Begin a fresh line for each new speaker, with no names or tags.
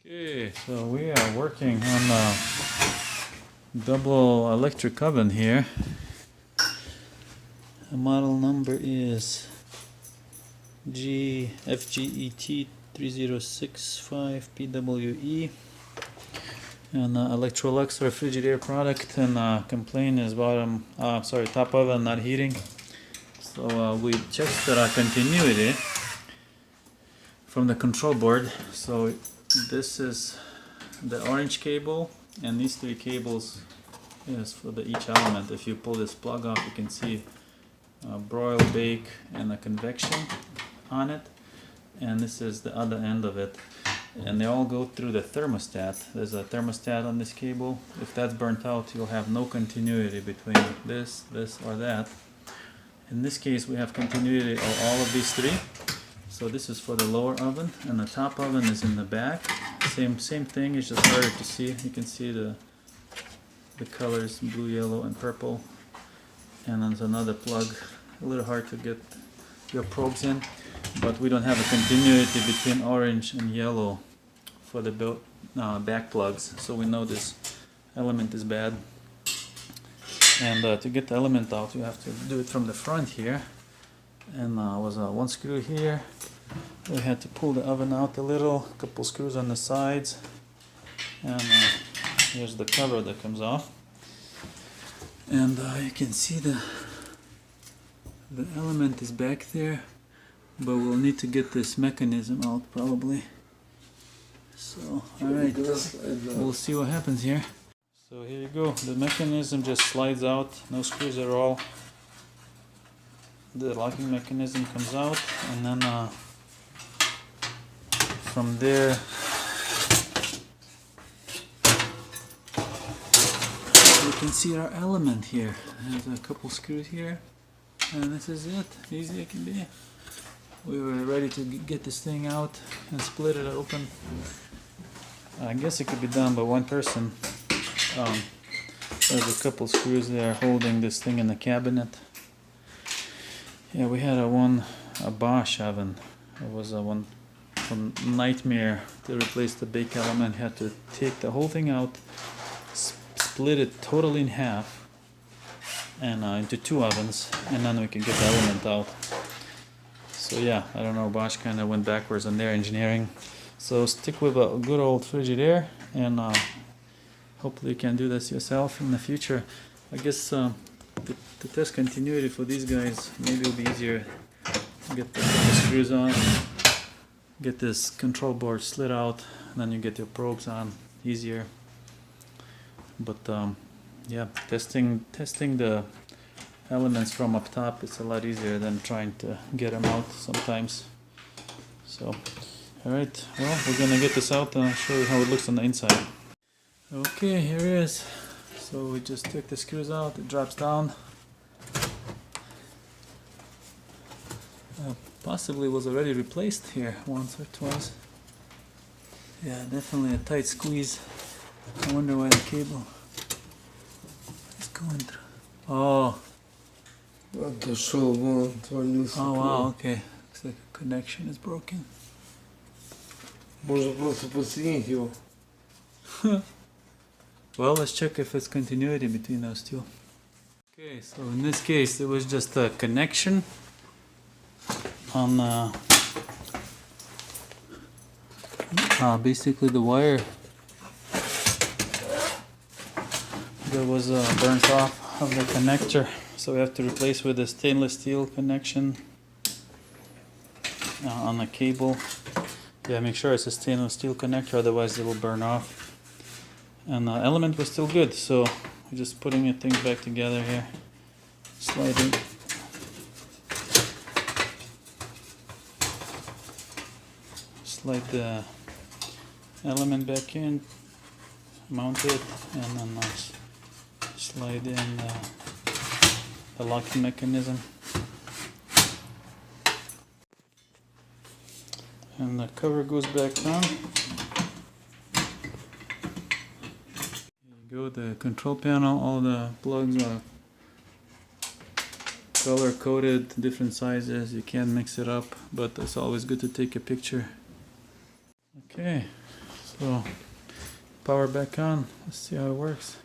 Okay, so we are working on a double electric oven here. The model number is FGET3065PWE, and Electrolux or Frigidaire product, and complaint is top oven not heating. So we checked the continuity from the control board. So this is the orange cable, and these three cables is for each element. If you pull this plug off, you can see broil, bake, and a convection on it, and this is the other end of it, and they all go through the thermostat. There's a thermostat on this cable. If that's burnt out, you'll have no continuity between this, or that. In this case, we have continuity of all of these three. So this is for the lower oven, and the top oven is in the back. Same thing, it's just harder to see. You can see the colors, blue, yellow, and purple. And there's another plug, a little hard to get your probes in, but we don't have a continuity between orange and yellow for the back plugs, so we know this element is bad. And to get the element out, you have to do it from the front here. And was one screw here. We had to pull the oven out a little, a couple screws on the sides, and here's the cover that comes off. And you can see the element is back there, but we'll need to get this mechanism out probably. So, alright, we'll see what happens here. So here you go, the mechanism just slides out, no screws at all. The locking mechanism comes out, and then from there you can see our element here. There's a couple screws here, and this is it. Easy it can be. We were ready to get this thing out and split it open. I guess it could be done by one person. There's a couple screws there holding this thing in the cabinet. Yeah, we had a Bosch oven. It was a one from Nightmare. To replace the bake element, had to take the whole thing out, split it totally in half, and into two ovens, and then we can get the element out. So yeah, I don't know, Bosch kind of went backwards on their engineering. So stick with a good old Frigidaire, and hopefully you can do this yourself in the future. I guess to test continuity for these guys, maybe it'll be easier to get the screws on, get this control board slid out, and then you get your probes on easier. But yeah, testing the elements from up top, it's a lot easier than trying to get them out sometimes. So, alright, well, we're gonna get this out and I'll show you how it looks on the inside. Okay, here it is. So we just took the screws out, it drops down. Possibly was already replaced here once or twice. Yeah, definitely a tight squeeze. I wonder why the cable is going through. Oh. Oh wow, okay. Looks like a connection is broken. Well, let's check if it's continuity between those two. Okay, so in this case, it was just a connection on basically the wire that was burnt off of the connector. So we have to replace with a stainless steel connection on the cable. Yeah, make sure it's a stainless steel connector, otherwise it will burn off. And the element was still good, so we're just putting the things back together here. Sliding. Slide the element back in, mount it, and then slide in the locking mechanism. And the cover goes back on. Go the control panel, all the plugs are color coded, different sizes. You can mix it up, but it's always good to take a picture. Okay, so So power back on. Let's see how it works.